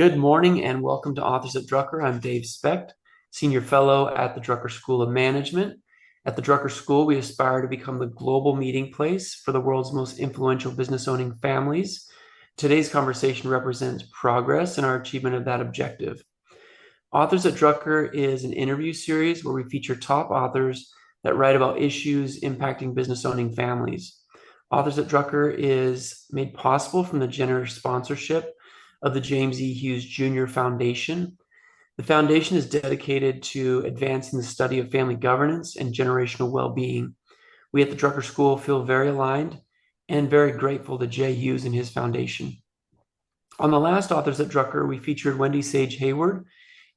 Good morning and welcome to Authors at Drucker. I'm Dave Specht, Senior Fellow at the Drucker School of Management. At the Drucker School, we aspire to become the global meeting place for the world's most influential business owning families. Today's conversation represents progress in our achievement of that objective. Authors at Drucker is an interview series where we feature top authors that write about issues impacting business owning families. Authors at Drucker is made possible from the generous sponsorship of the James E. Hughes Jr. Foundation. The foundation is dedicated to advancing the study of family governance and generational well-being. We at the Drucker School feel very aligned and very grateful to Jay Hughes and his foundation. On the last Authors at Drucker, we featured Wendy Sage Hayward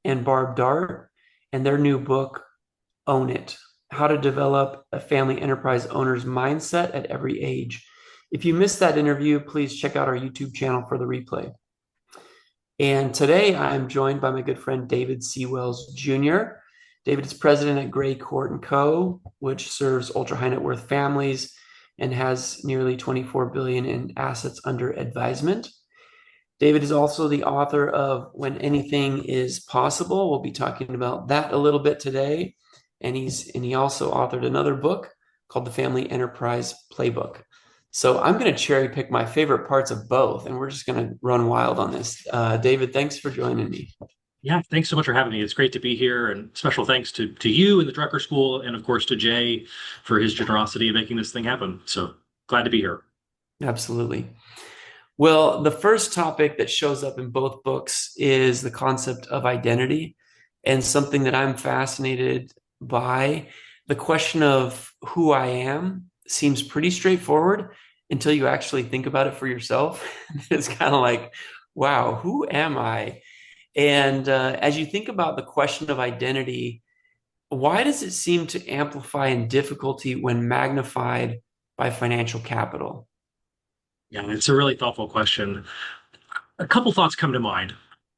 and Barb Dart and their new book, Own It: How to Develop a Family Enterprise Owner's Mindset at Every Age. If you missed that interview, please check out our YouTube channel for the replay. And today I'm joined by my good friend David C. Wells Jr. David is president at Greycourt and Co., which serves ultra high net worth families and has nearly 24 billion in assets under advisement. David is also the author of When Anything is Possible. We'll be talking about that a little bit today. And he also authored another book called The Family Enterprise Playbook. So I'm going to cherry pick my favorite parts of both, and we're just going to run wild on this. David, thanks for joining me. Yeah, thanks so much for having me. It's great to be here, and special thanks to you and the Drucker School, and of course to Jay for his generosity in making this thing happen. So glad to be here. Absolutely. Well, the first topic that shows up in both books is the concept of identity, and something that I'm fascinated by. The question of who I am seems pretty straightforward until you actually think about it for yourself. It's kind of like, wow, who am I? And as you think about the question of identity, why does it seem to amplify in difficulty when magnified by financial capital? Yeah, it's a really thoughtful question. A couple thoughts come to mind.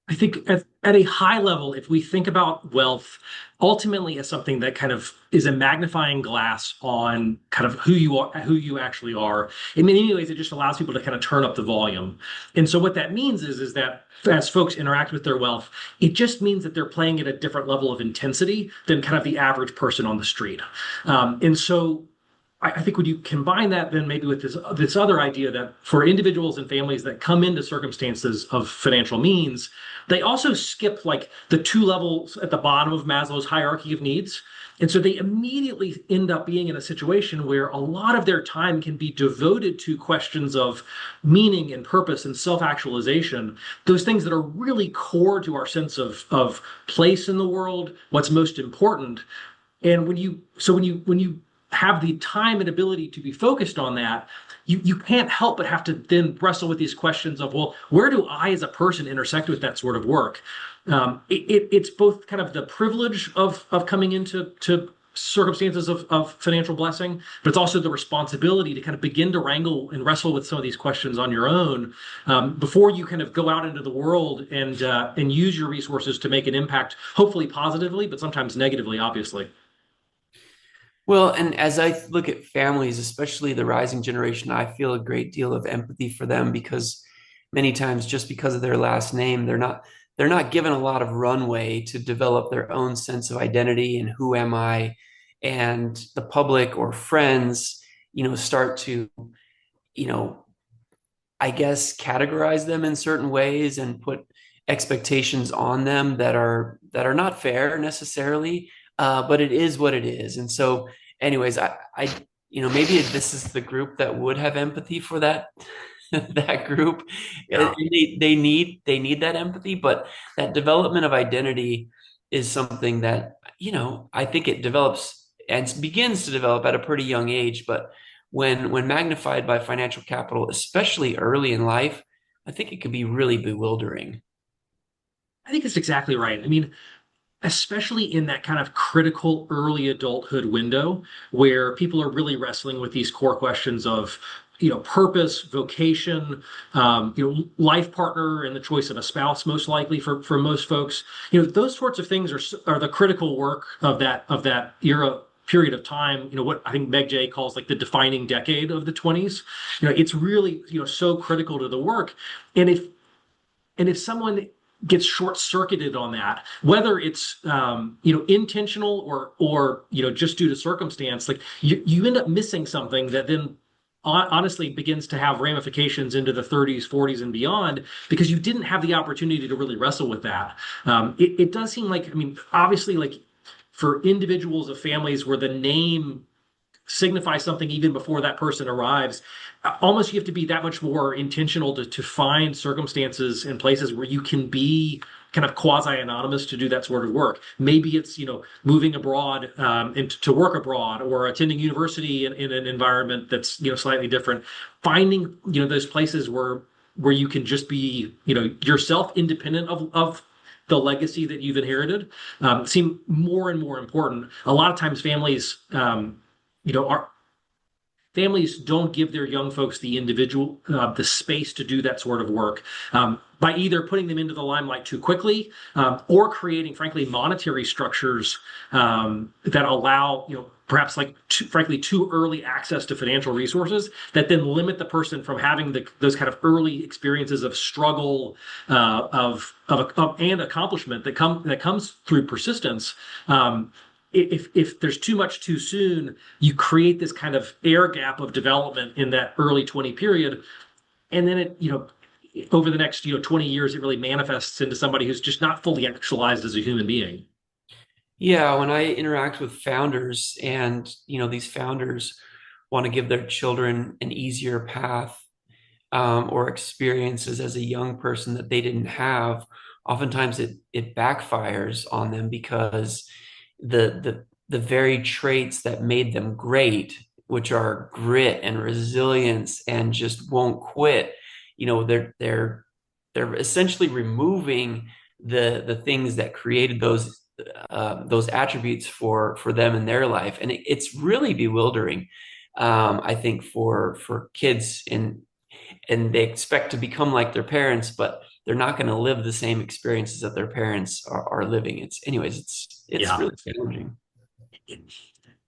I think at a high level, if we think about wealth ultimately as something that kind of is a magnifying glass on kind of who you are, who you actually are, in many ways, it just allows people to kind of turn up the volume. And so what that means is that as folks interact with their wealth, it just means that they're playing at a different level of intensity than kind of the average person on the street. And so I think when you combine that then maybe with this other idea that for individuals and families that come into circumstances of financial means, they also skip like the two levels at the bottom of Maslow's hierarchy of needs. And so they immediately end up being in a situation where a lot of their time can be devoted to questions of meaning and purpose and self-actualization, those things that are really core to our sense of place in the world, what's most important. And when you have the time and ability to be focused on that, you can't help but have to then wrestle with these questions of, well, where do I as a person intersect with that sort of work? It's both kind of the privilege of coming into circumstances of financial blessing, but it's also the responsibility to kind of begin to wrangle and wrestle with some of these questions on your own before you kind of go out into the world and use your resources to make an impact, hopefully positively, but sometimes negatively, obviously. Well, and as I look at families, especially the rising generation, I feel a great deal of empathy for them because many times just because of their last name, they're not given a lot of runway to develop their own sense of identity and who am I, and the public or friends, start to, you know, I guess categorize them in certain ways and put expectations on them that are not fair necessarily, but it is what it is. And so, anyways, I maybe this is the group that would have empathy for that that group. And Yeah. they need that empathy, but that development of identity is something that I think it develops and begins to develop at a pretty young age, but when magnified by financial capital, especially early in life, I think it can be really bewildering. I think it's exactly right. I mean, especially in that kind of critical early adulthood window where people are really wrestling with these core questions of, purpose, vocation, life partner, and the choice of a spouse, most likely for most folks. Those sorts of things are the critical work of that era period of time. What I think Meg Jay calls like the defining decade of the 20s. It's really so critical to the work. And if someone gets short-circuited on that, whether it's intentional or just due to circumstance. Like you end up missing something that then honestly begins to have ramifications into the 30s, 40s, and beyond, because you didn't have the opportunity to really wrestle with that. It does seem like, I mean, obviously, like for individuals of families where the name signifies something even before that person arrives, almost you have to be that much more intentional to find circumstances and places where you can be kind of quasi-anonymous to do that sort of work. Maybe it's, moving abroad and to work abroad, or attending university in an environment that's, slightly different. Finding, those places where you can just be, yourself, independent of the legacy that you've inherited, seem more and more important. A lot of times families don't give their young folks the the space to do that sort of work, by either putting them into the limelight too quickly, or creating, frankly, monetary structures that allow, perhaps like frankly too early access to financial resources that then limit the person from having those kind of early experiences of struggle, and accomplishment that comes through persistence. If there's too much too soon, you create this kind of air gap of development in that early 20 period. And then over the next, 20 years, it really manifests into somebody who's just not fully actualized as a human being. Yeah, when I interact with founders and, these founders want to give their children an easier path, or experiences as a young person that they didn't have, oftentimes it backfires on them, because the very traits that made them great, which are grit and resilience and just won't quit, they're essentially removing the things that created those attributes for them in their life. And it's really bewildering, I think, for kids, and they expect to become like their parents, but they're not going to live the same experiences that their parents are living. It's Yeah. really challenging.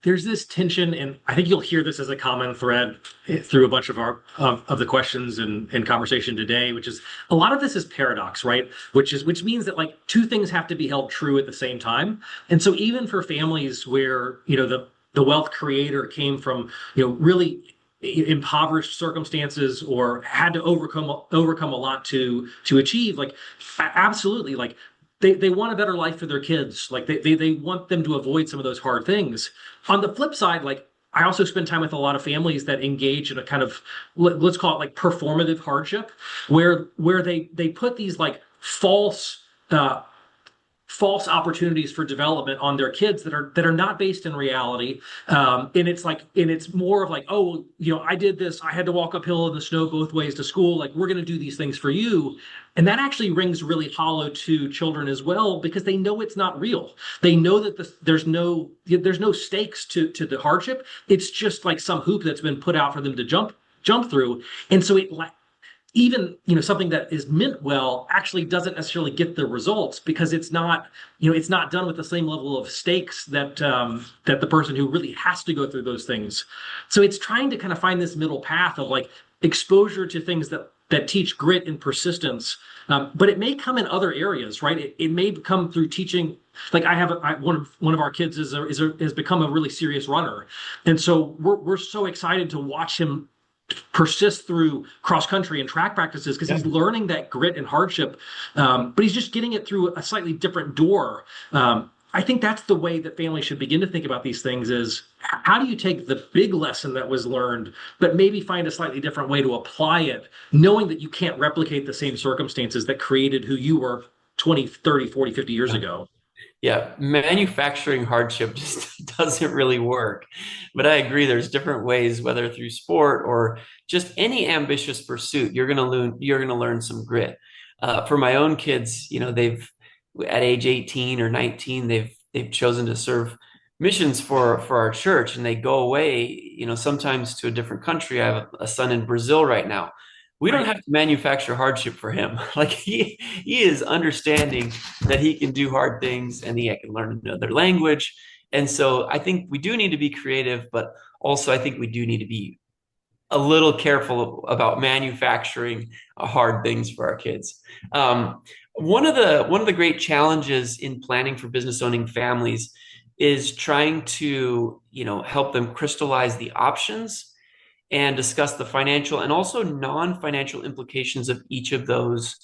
There's this tension, and I think you'll hear this as a common thread through a bunch of our of the questions and conversation today, which is a lot of this is paradox, right? Which means that like two things have to be held true at the same time. And so even for families where the wealth creator came from really impoverished circumstances, or had to overcome a lot to achieve, like absolutely, like they want a better life for their kids. Like they want them to avoid some of those hard things. On the flip side, like I also spend time with a lot of families that engage in a kind of, let's call it like performative hardship, where they put these like false opportunities for development on their kids that are not based in reality. And it's more of like, oh, I did this. I had to walk uphill in the snow both ways to school. Like, we're going to do these things for you. And that actually rings really hollow to children as well, because they know it's not real. They know that there's no stakes to the hardship. It's just like some hoop that's been put out for them to jump through. And so even something that is meant well actually doesn't necessarily get the results, because it's not done with the same level of stakes that the person who really has to go through those things. So it's trying to kind of find this middle path of like exposure to things that teach grit and persistence, but it may come in other areas, right? It may come through teaching. Like one of our kids has become a really serious runner, and so we're so excited to watch him persist through cross country and track practices, because he's learning that grit and hardship, but he's just getting it through a slightly different door. I think that's the way that families should begin to think about these things: is how do you take the big lesson that was learned, but maybe find a slightly different way to apply it, knowing that you can't replicate the same circumstances that created who you were 20, 30, 40, 50 years ago. Yeah, manufacturing hardship just doesn't really work. But I agree, there's different ways, whether through sport or just any ambitious pursuit, you're gonna learn some grit. For my own kids, they've at age 18 or 19, they've chosen to serve missions for our church, and they go away, sometimes to a different country. I have a son in Brazil right now. We don't have to manufacture hardship for him. Like he is understanding that he can do hard things, and he can learn another language. And so I think we do need to be creative, but also I think we do need to be a little careful about manufacturing hard things for our kids. One of the great challenges in planning for business owning families is trying to, help them crystallize the options and discuss the financial and also non-financial implications of each of those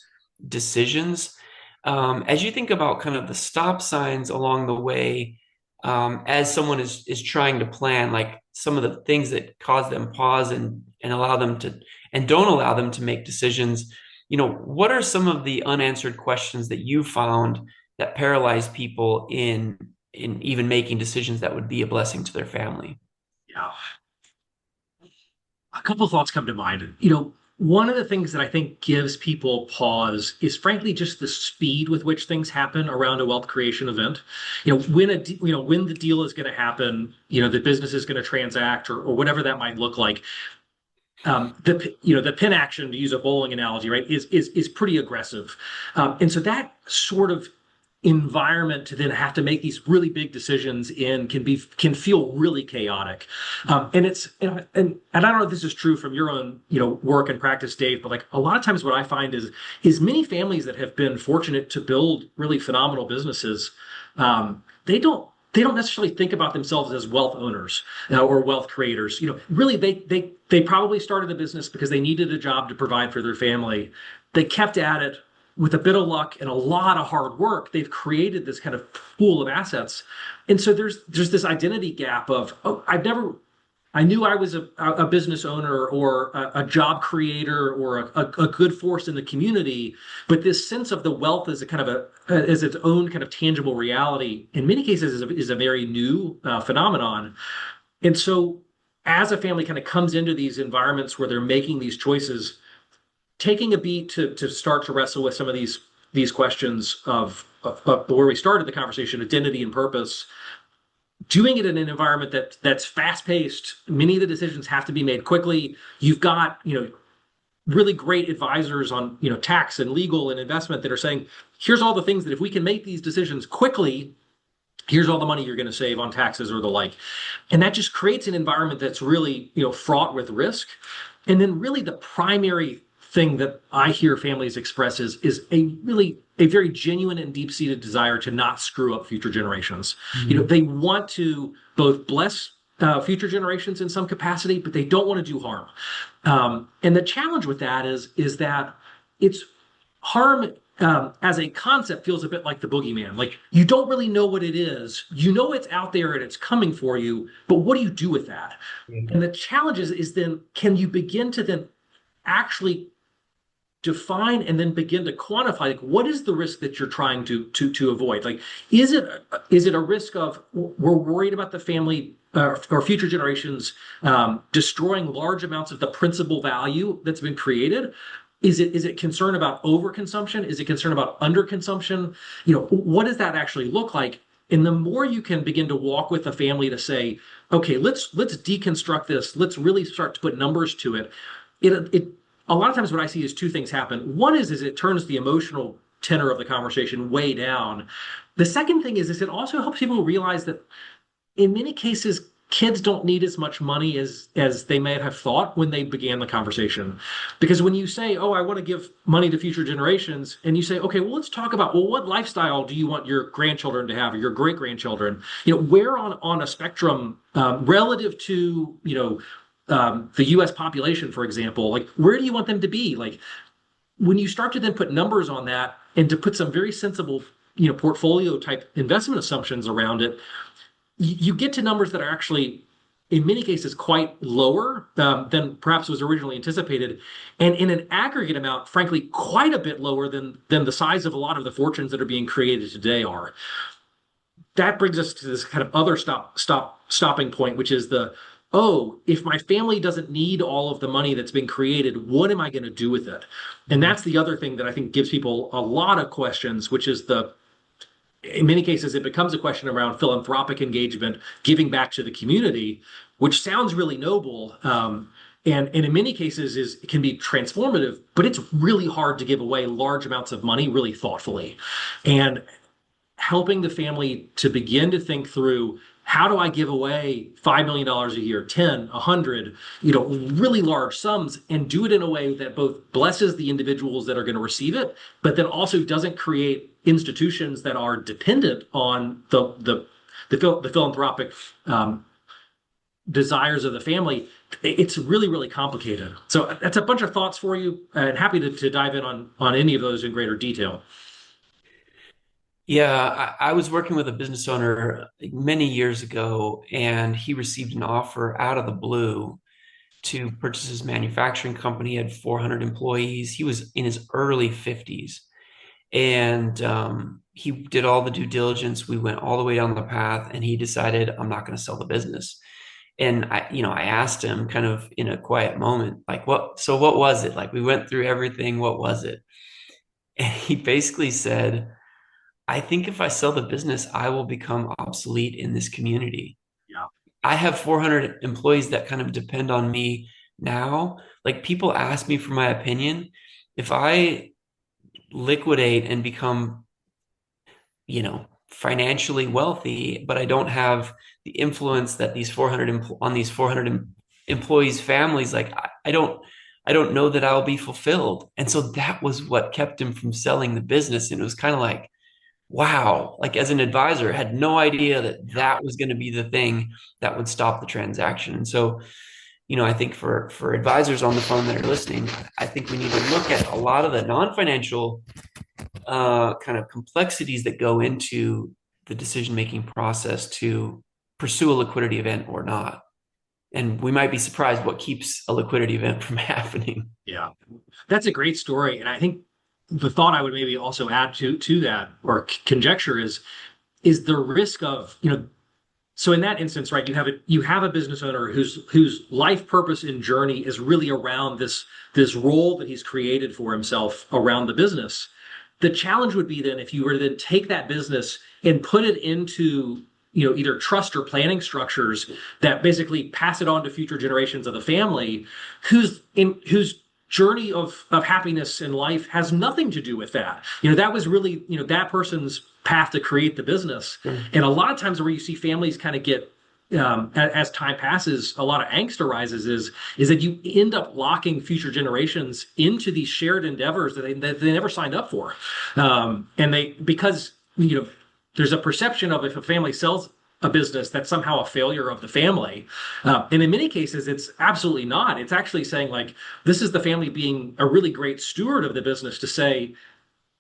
decisions. As you think about kind of the stop signs along the way, as someone is trying to plan, like some of the things that cause them pause and allow them to and don't allow them to make decisions, what are some of the unanswered questions that you found that paralyze people in even making decisions that would be a blessing to their family? Yeah. A couple of thoughts come to mind. One of the things that I think gives people pause is frankly just the speed with which things happen around a wealth creation event. When the deal is going to happen, the business is going to transact or whatever that might look like. The pin action, to use a bowling analogy, right, is pretty aggressive, and so that sort of environment to then have to make these really big decisions in can feel really chaotic, and I don't know if this is true from your own work and practice, Dave, but like a lot of times what I find is many families that have been fortunate to build really phenomenal businesses, they don't necessarily think about themselves as wealth owners or wealth creators. Really, they probably started a business because they needed a job to provide for their family. They kept at it with a bit of luck and a lot of hard work. They've created this kind of pool of assets, and so there's this identity gap of, oh, I knew I was a business owner or a job creator or a good force in the community, but this sense of the wealth as a kind of as its own kind of tangible reality, in many cases, is a very new phenomenon. And so, as a family kind of comes into these environments where they're making these choices, taking a beat to start to wrestle with some of these questions of where we started the conversation, identity and purpose. Doing it in an environment that's fast-paced, many of the decisions have to be made quickly. You've got, really great advisors on, tax and legal and investment that are saying, here's all the things that if we can make these decisions quickly, here's all the money you're going to save on taxes or the like. And that just creates an environment that's really, fraught with risk. And then really the primary thing that I hear families express is a very genuine and deep-seated desire to not screw up future generations. Mm-hmm. They want to both bless future generations in some capacity, but they don't want to do harm. And the challenge with that is that it's harm as a concept feels a bit like the boogeyman. Like you don't really know what it is. You know it's out there and it's coming for you, but what do you do with that? Mm-hmm. And the challenge is then, can you begin to then actually define and then begin to quantify, like, what is the risk that you're trying to avoid? Like, is it a risk of we're worried about the family or future generations destroying large amounts of the principal value that's been created? Is it concern about overconsumption? Is it concern about underconsumption? What does that actually look like? And the more you can begin to walk with the family to say, okay, let's deconstruct this. Let's really start to put numbers to it. It a lot of times what I see is two things happen. One is it turns the emotional tenor of the conversation way down. The second thing is it also helps people realize that in many cases, kids don't need as much money as they may have thought when they began the conversation. Because when you say, oh, I want to give money to future generations, and you say, okay, well, let's talk about, well, what lifestyle do you want your grandchildren to have or your great-grandchildren? Where on a spectrum relative to, the U.S. population, for example, like where do you want them to be? Like when you start to then put numbers on that and to put some very sensible, portfolio type investment assumptions around it, you get to numbers that are actually, in many cases, quite lower than perhaps was originally anticipated, and in an aggregate amount, frankly, quite a bit lower than the size of a lot of the fortunes that are being created today are. That brings us to this kind of other stopping point, which is if my family doesn't need all of the money that's been created, what am I going to do with it? And that's the other thing that I think gives people a lot of questions, which is in many cases, it becomes a question around philanthropic engagement, giving back to the community, which sounds really noble. And in many cases it can be transformative, but it's really hard to give away large amounts of money really thoughtfully. And helping the family to begin to think through, how do I give away $5 million a year, 10, 100, really large sums, and do it in a way that both blesses the individuals that are going to receive it, but then also doesn't create institutions that are dependent on the philanthropic desires of the family. It's really, really complicated. So that's a bunch of thoughts for you, and happy to dive in on any of those in greater detail. Yeah, I was working with a business owner many years ago, and he received an offer out of the blue to purchase his manufacturing company. He had 400 employees. He was in his early 50s, and he did all the due diligence. We went all the way down the path, and he decided, I'm not going to sell the business. And I asked him kind of in a quiet moment, like, what was it? Like, we went through everything. What was it? And he basically said, I think if I sell the business, I will become obsolete in this community. Yeah. I have 400 employees that kind of depend on me now. Like, people ask me for my opinion. If I liquidate and become, financially wealthy, but I don't have the influence that on these 400 employees' families, like I don't know that I'll be fulfilled. And so that was what kept him from selling the business. And it was kind of like, wow, like as an advisor, I had no idea that that was going to be the thing that would stop the transaction. And so, I think for advisors on the phone that are listening, I think we need to look at a lot of the non-financial kind of complexities that go into the decision-making process to pursue a liquidity event or not. And we might be surprised what keeps a liquidity event from happening. Yeah, that's a great story. And I think the thought I would maybe also add to that or conjecture is the risk of, so in that instance, right, you have a business owner whose life purpose and journey is really around this role that he's created for himself around the business. The challenge would be then if you were to then take that business and put it into either trust or planning structures that basically pass it on to future generations of the family, whose journey of happiness in life has nothing to do with that. That was really that person's path to create the business. And a lot of times where you see families kind of get as time passes, a lot of angst arises is that you end up locking future generations into these shared endeavors that they never signed up for. Because there's a perception of if a family sells a business that's somehow a failure of the family. And in many cases, it's absolutely not. It's actually saying like, this is the family being a really great steward of the business to say,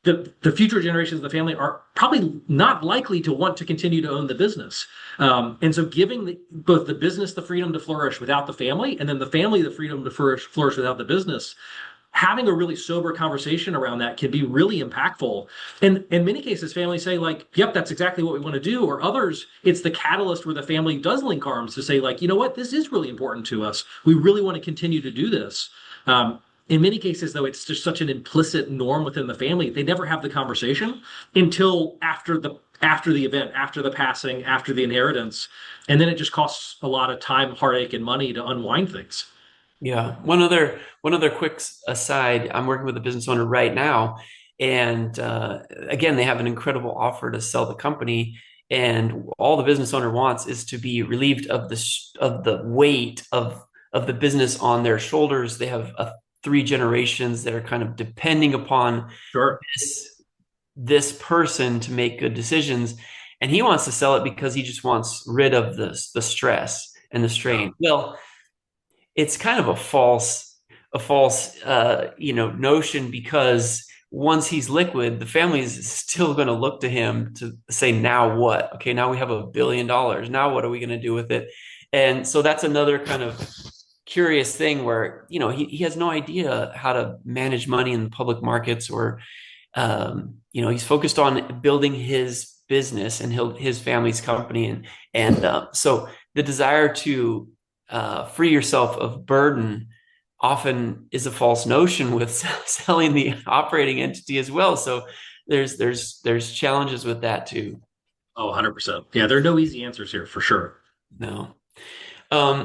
the future generations of the family are probably not likely to want to continue to own the business. And so giving both the business the freedom to flourish without the family, and then the family the freedom to flourish without the business, having a really sober conversation around that can be really impactful. And in many cases, families say like, yep, that's exactly what we want to do. Or others, it's the catalyst where the family does link arms to say like, you know what, this is really important to us. We really want to continue to do this. In many cases, though, it's just such an implicit norm within the family. They never have the conversation until after the event, after the passing, after the inheritance. And then it just costs a lot of time, heartache, and money to unwind things. Yeah. One other quick aside. I'm working with a business owner right now, and again, they have an incredible offer to sell the company, and all the business owner wants is to be relieved of the weight of the business on their shoulders. They have three generations that are kind of depending upon Sure. this person to make good decisions, and he wants to sell it because he just wants rid of the stress and the strain. Well, it's kind of a false notion, because once he's liquid, the family is still going to look to him to say, now what? Okay, now we have $1 billion. Now what are we going to do with it? And so that's another kind of curious thing where, he has no idea how to manage money in the public markets, or, he's focused on building his business and his family's company. And so the desire to free yourself of burden often is a false notion with selling the operating entity as well. So there's challenges with that too. Oh, 100%. Yeah, there are no easy answers here for sure. No.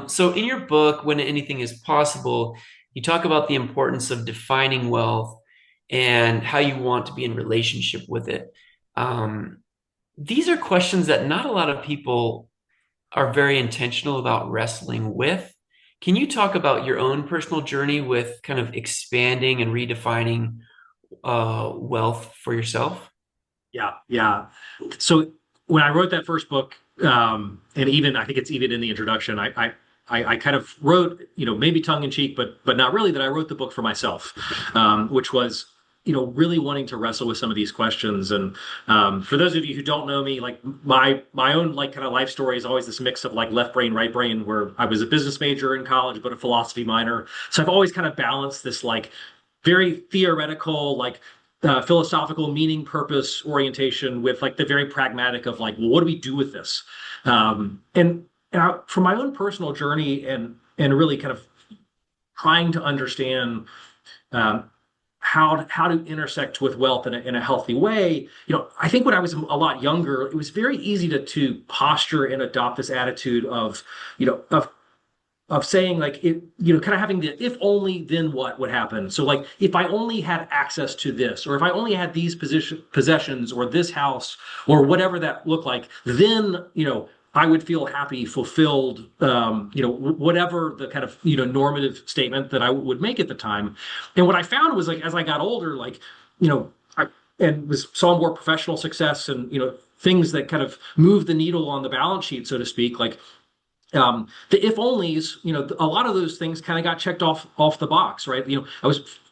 So in your book, When Anything is Possible, you talk about the importance of defining wealth and how you want to be in relationship with it. These are questions that not a lot of people are very intentional about wrestling with. Can you talk about your own personal journey with kind of expanding and redefining wealth for yourself? Yeah, yeah. So when I wrote that first book, and even I think it's even in the introduction, I kind of wrote, maybe tongue in cheek, but not really, that I wrote the book for myself, which was, really wanting to wrestle with some of these questions. And for those of you who don't know me, like my own like kind of life story is always this mix of like left brain, right brain, where I was a business major in college, but a philosophy minor. So I've always kind of balanced this like very theoretical, like philosophical meaning, purpose, orientation with like the very pragmatic of like, well, what do we do with this? From my own personal journey and really kind of trying to understand um, how to intersect with wealth in a healthy way. I think when I was a lot younger, it was very easy to posture and adopt this attitude of, of saying like it, kind of having the if only then what would happen. So like if I only had access to this, or if I only had these possessions or this house or whatever that looked like, then I would feel happy, fulfilled, whatever the kind of normative statement that I would make at the time. And what I found was like as I got older, like I and was saw more professional success and things that kind of move the needle on the balance sheet, so to speak, like the if onlys, a lot of those things kind of got checked off the box, right?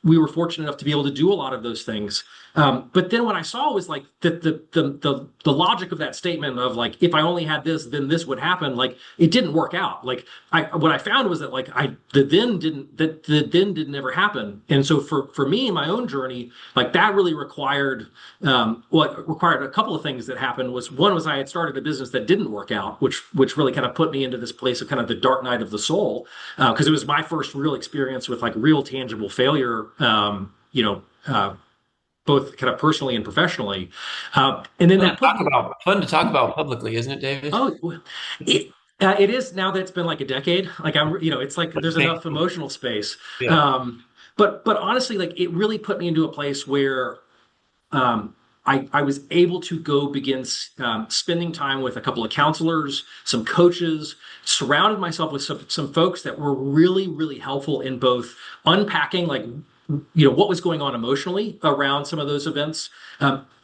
We were fortunate enough to be able to do a lot of those things. But then what I saw was like the logic of that statement of like if I only had this, then this would happen. Like it didn't work out. Like what I found was that like the then didn't ever happen. And so for me in my own journey, like that really required what required a couple of things that happened. Was one was I had started a business that didn't work out, which really kind of put me into this place of kind of the dark night of the soul, because it was my first real experience with like real tangible failure. Both kind of personally and professionally. And then that put me. Fun to talk about publicly, isn't it, David? Oh, well, it is now that it's been like a decade. Like it's like there's enough emotional space. Yeah. But honestly, like it really put me into a place where I was able to go begin spending time with a couple of counselors, some coaches, surrounded myself with some folks that were really, really helpful in both unpacking like what was going on emotionally around some of those events.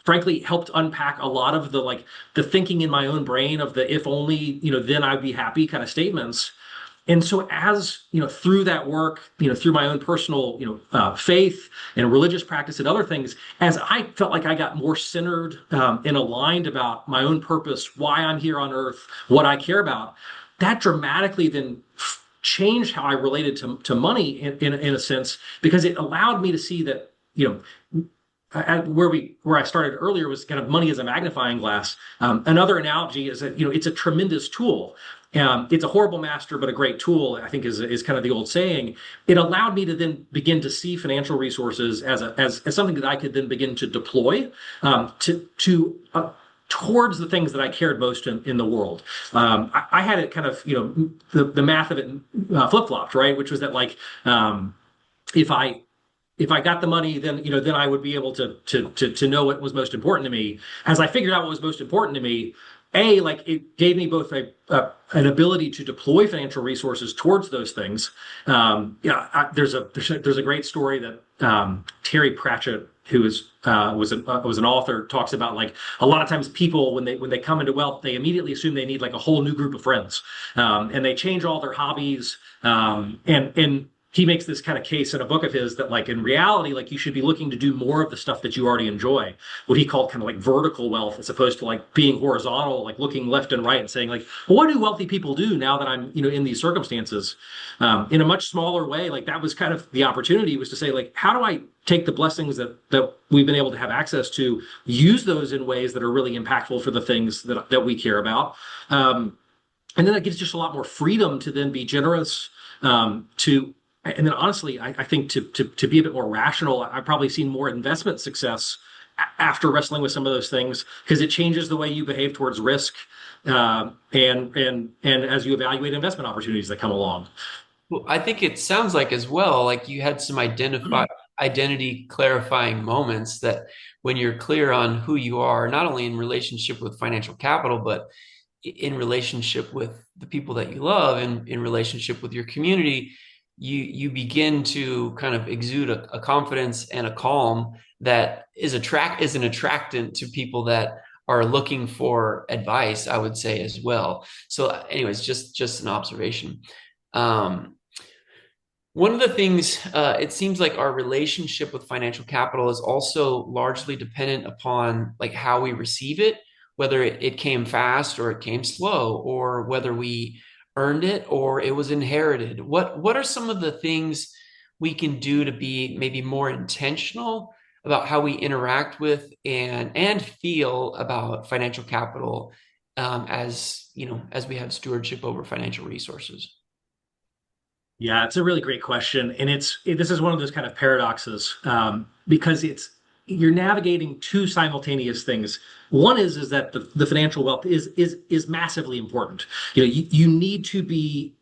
Frankly, helped unpack a lot of the like the thinking in my own brain of the if only then I'd be happy kind of statements. And so as through that work, through my own personal faith and religious practice and other things, as I felt like I got more centered and aligned about my own purpose, why I'm here on earth, what I care about, that dramatically then changed how I related to money in a sense, because it allowed me to see that where I started earlier was kind of money as a magnifying glass. Another analogy is that it's a tremendous tool. It's a horrible master, but a great tool, I think is kind of the old saying. It allowed me to then begin to see financial resources as something that I could then begin to deploy towards the things that I cared most in the world. I had it kind of, the math of it flip-flopped, right? Which was that like, if I got the money, then I would be able to know what was most important to me. As I figured out what was most important to me, like it gave me both an ability to deploy financial resources towards those things. There's a great story that Terry Pratchett, who was an author, talks about like a lot of times people when they come into wealth, they immediately assume they need like a whole new group of friends, and they change all their hobbies, and he makes this kind of case in a book of his that like in reality, like you should be looking to do more of the stuff that you already enjoy, what he called kind of like vertical wealth, as opposed to like being horizontal, like looking left and right and saying like, well, what do wealthy people do now that I'm, in these circumstances? In a much smaller way, like that was kind of the opportunity, was to say like, how do I take the blessings that we've been able to have access to, use those in ways that are really impactful for the things that we care about. And then that gives just a lot more freedom to then be generous, and then honestly, I think to be a bit more rational, I've probably seen more investment success after wrestling with some of those things, because it changes the way you behave towards risk, and as you evaluate investment opportunities that come along. Well, I think it sounds like as well, like you had some identity clarifying moments that when you're clear on who you are, not only in relationship with financial capital, but in relationship with the people that you love and in relationship with your community, you begin to kind of exude a confidence and a calm that is an attractant to people that are looking for advice, I would say, as well. So anyways, just an observation. One of the things, it seems like our relationship with financial capital is also largely dependent upon like how we receive it, whether it came fast or it came slow, or whether we earned it or it was inherited. What are some of the things we can do to be maybe more intentional about how we interact with and feel about financial capital, as as we have stewardship over financial resources? Yeah, it's a really great question, and this is one of those kind of paradoxes, because you're navigating two simultaneous things. One is that the financial wealth is massively important. You need to be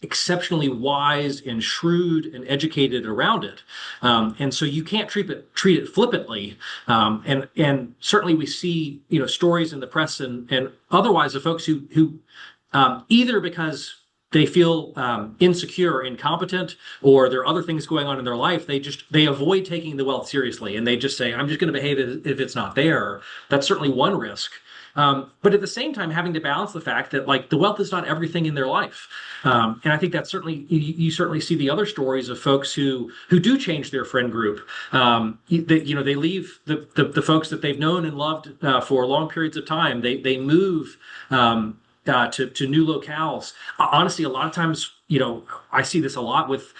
exceptionally wise and shrewd and educated around it, and so you can't treat it flippantly. And certainly we see stories in the press and otherwise of folks who either because they feel insecure or incompetent, or there are other things going on in their life. They avoid taking the wealth seriously, and they just say, "I'm just going to behave if it's not there." That's certainly one risk. But at the same time, having to balance the fact that like the wealth is not everything in their life, and I think that's certainly you certainly see the other stories of folks who do change their friend group. They leave the folks that they've known and loved for long periods of time. They move. To new locales. Honestly, a lot of times, I see this a lot with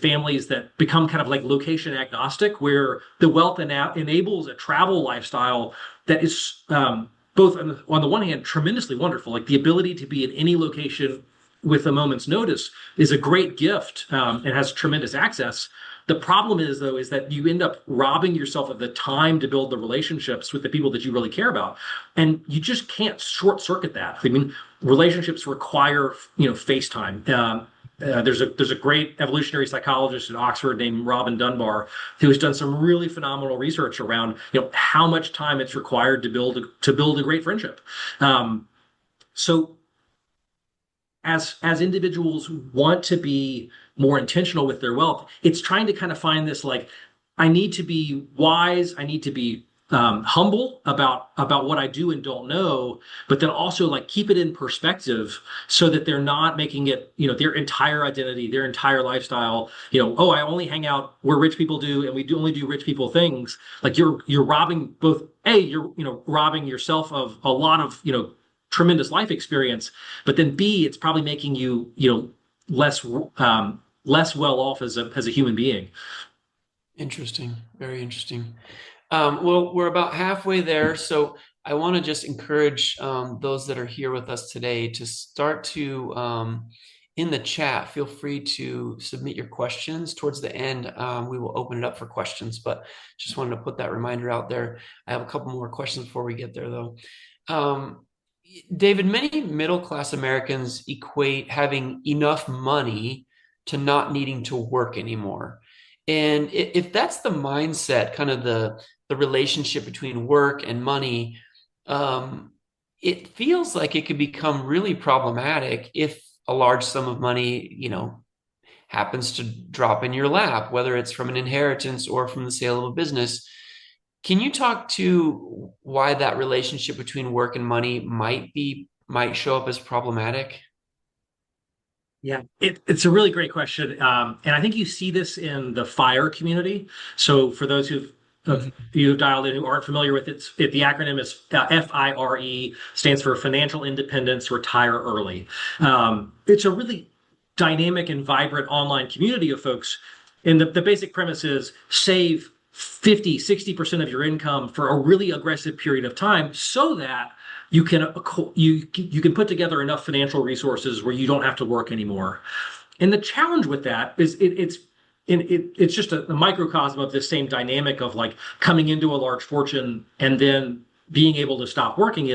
families that become kind of like location agnostic, where the wealth enables a travel lifestyle that is both on the one hand tremendously wonderful, like the ability to be in any location with a moment's notice is a great gift, and has tremendous access. The problem is, though, is that you end up robbing yourself of the time to build the relationships with the people that you really care about. And you just can't short circuit that. I mean, relationships require, face time. There's a great evolutionary psychologist at Oxford named Robin Dunbar who has done some really phenomenal research around, how much time it's required to build a great friendship. So as individuals want to be more intentional with their wealth, it's trying to kind of find this like, I need to be wise, I need to be humble about what I do and don't know, but then also like keep it in perspective so that they're not making it, their entire identity, their entire lifestyle. Oh, I only hang out where rich people do, and we do only do rich people things. Like you're robbing both. You're robbing yourself of a lot of tremendous life experience, but then B, it's probably making you less well off as a human being. Interesting. Very interesting. Well, we're about halfway there, so I want to just encourage those that are here with us today to start to, in the chat, feel free to submit your questions. Towards the end, we will open it up for questions, but just wanted to put that reminder out there. I have a couple more questions before we get there, though. David, many middle-class Americans equate having enough money to not needing to work anymore. And if that's the mindset, kind of the relationship between work and money, it feels like it could become really problematic if a large sum of money, happens to drop in your lap, whether it's from an inheritance or from the sale of a business. Can you talk to why that relationship between work and money might show up as problematic? Yeah, it's a really great question. And I think you see this in the FIRE community. So for those you've dialed in who aren't familiar with it, the acronym is FIRE, stands for Financial Independence, Retire Early. It's a really dynamic and vibrant online community of folks. And the basic premise is save 50, 60% of your income for a really aggressive period of time so that you can put together enough financial resources where you don't have to work anymore. And the challenge with that is it's just a microcosm of this same dynamic of like coming into a large fortune and then being able to stop working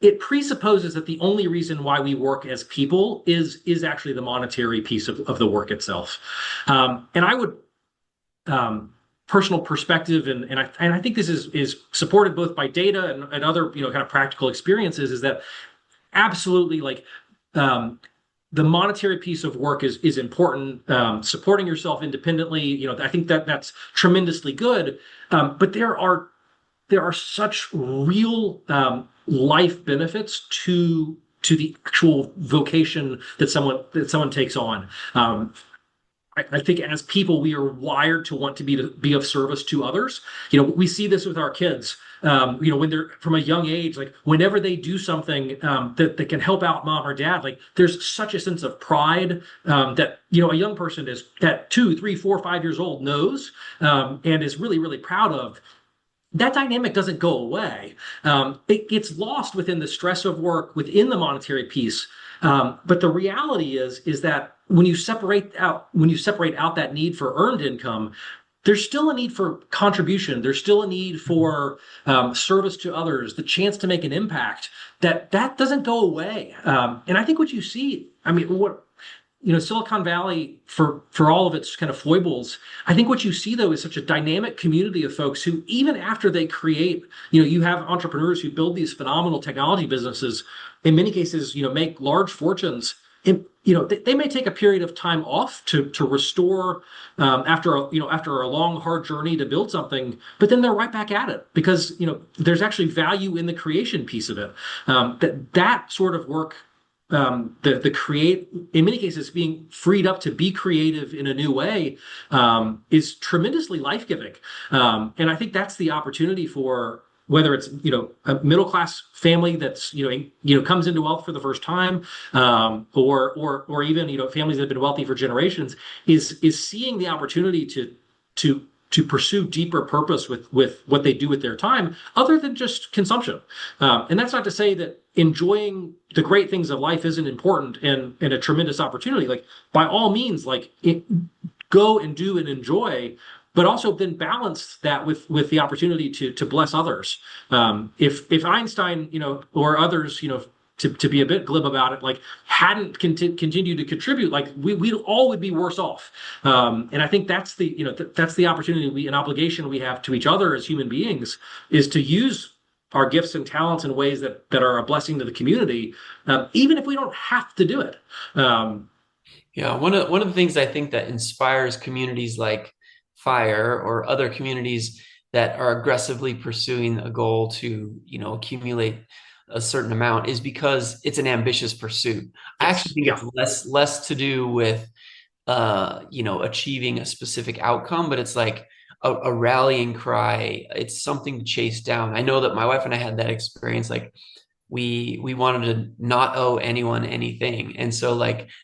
it presupposes that the only reason why we work as people is actually the monetary piece of the work itself. And I would personal perspective, and I think this is supported both by data and other kind of practical experiences, is that absolutely the monetary piece of work is important. Supporting yourself independently, I think that's tremendously good. But there are such real life benefits to the actual vocation that someone takes on. I think as people, we are wired to want to be of service to others. We see this with our kids. When they're from a young age, like whenever they do something that can help out mom or dad, like there's such a sense of pride that a young person is at 2, 3, 4, 5 years old knows and is really, really proud of. That dynamic doesn't go away. It gets lost within the stress of work, within the monetary piece. But the reality is that when you separate out that need for earned income, there's still a need for contribution. There's still a need for service to others, the chance to make an impact. That doesn't go away. And I think what you see, Silicon Valley, for all of its kind of foibles, I think what you see though is such a dynamic community of folks who, even after they create, you have entrepreneurs who build these phenomenal technology businesses, in many cases, make large fortunes. And, they may take a period of time off to restore after a long, hard journey to build something, but then they're right back at it because, there's actually value in the creation piece of it. That sort of work, the create, in many cases, being freed up to be creative in a new way, is tremendously life-giving. And I think that's the opportunity for whether it's a middle-class family that's comes into wealth for the first time, or even families that have been wealthy for generations, is seeing the opportunity to pursue deeper purpose with what they do with their time, other than just consumption. And that's not to say that enjoying the great things of life isn't important and a tremendous opportunity. Like by all means, go and do and enjoy, but also then balance that with the opportunity to bless others. If Einstein, or others, to be a bit glib about it, hadn't continued to contribute, we all would be worse off. And I think that's the opportunity, an obligation we have to each other as human beings, is to use our gifts and talents in ways that are a blessing to the community, even if we don't have to do it. Yeah, one of the things I think that inspires communities like FIRE or other communities that are aggressively pursuing a goal to, accumulate a certain amount is because it's an ambitious pursuit. Yes. I actually think it's less to do with, achieving a specific outcome, but it's like a rallying cry. It's something to chase down. I know that my wife and I had that experience. We wanted to not owe anyone anything. And so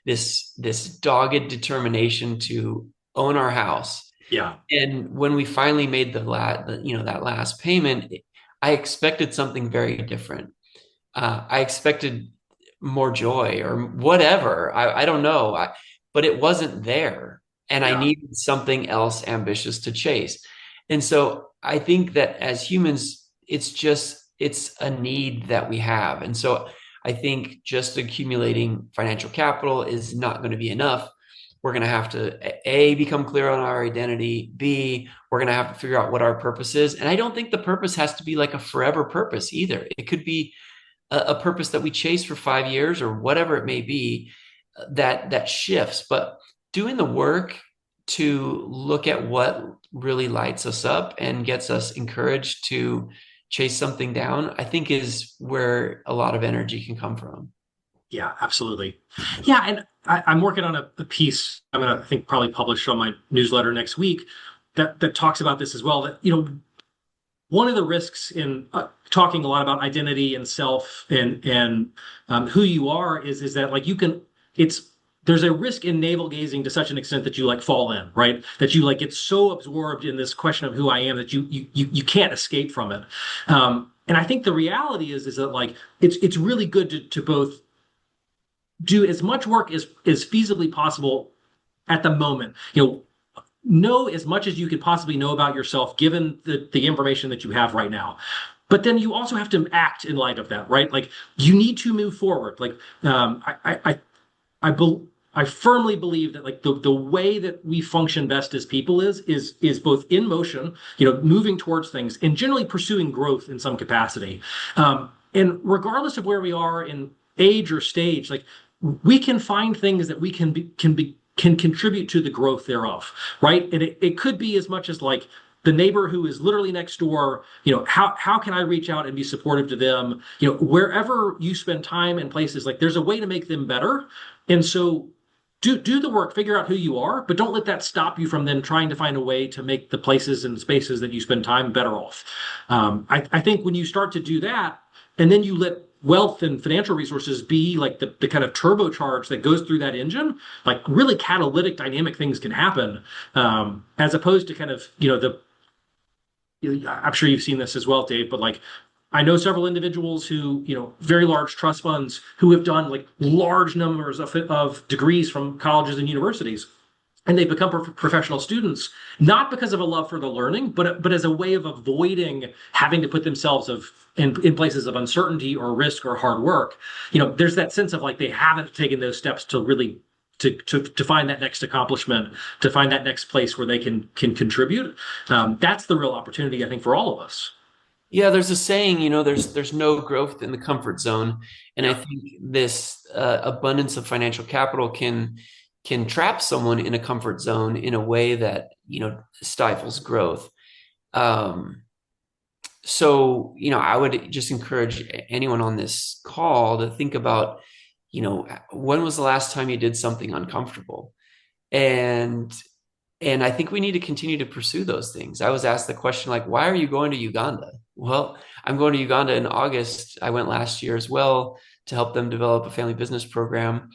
this dogged determination to own our house. Yeah. And when we finally made that last payment, I expected something very different. I expected more joy or whatever. I don't know, but it wasn't there. And I needed something else ambitious to chase. And so I think that as humans, it's a need that we have. And so I think just accumulating financial capital is not going to be enough. We're going to have to A, become clear on our identity. B, we're going to have to figure out what our purpose is. And I don't think the purpose has to be like a forever purpose either. It could be a purpose that we chase for 5 years or whatever it may be, that shifts. But doing the work to look at what really lights us up and gets us encouraged to chase something down, I think is where a lot of energy can come from. Yeah, absolutely. Yeah, and I'm working on a piece I'm going to, I think, probably publish on my newsletter next week that talks about this as well. That, one of the risks in talking a lot about identity and self and who you are is that there's a risk in navel gazing to such an extent that you fall in, right? That you get so absorbed in this question of who I am that you can't escape from it. And I think the reality is that it's really good to both do as much work as feasibly possible at the moment. Know as much as you could possibly know about yourself, given the information that you have right now. But then you also have to act in light of that, right? You need to move forward. I firmly believe that like the way that we function best as people is both in motion, moving towards things and generally pursuing growth in some capacity. And regardless of where we are in age or stage, like we can find things that we can contribute to the growth thereof, right? And it could be as much as like the neighbor who is literally next door, how can I reach out and be supportive to them? Wherever you spend time and places, like there's a way to make them better. And so do the work, figure out who you are, but don't let that stop you from then trying to find a way to make the places and spaces that you spend time better off. I think when you start to do that, and then you let wealth and financial resources be like the kind of turbocharge that goes through that engine, like really catalytic dynamic things can happen, as opposed to kind of, I'm sure you've seen this as well, Dave, but like I know several individuals who, very large trust funds who have done like large numbers of degrees from colleges and universities. And they become professional students, not because of a love for the learning, but as a way of avoiding having to put themselves in places of uncertainty or risk or hard work. There's that sense of like they haven't taken those steps to really to find that next accomplishment, to find that next place where they can contribute. That's the real opportunity, I think, for all of us. Yeah, there's a saying, there's no growth in the comfort zone, and I think this abundance of financial capital can trap someone in a comfort zone in a way that stifles growth. So I would just encourage anyone on this call to think about when was the last time you did something uncomfortable, and I think we need to continue to pursue those things. I was asked the question, like, why are you going to Uganda? Well, I'm going to Uganda in August. I went last year as well to help them develop a family business program.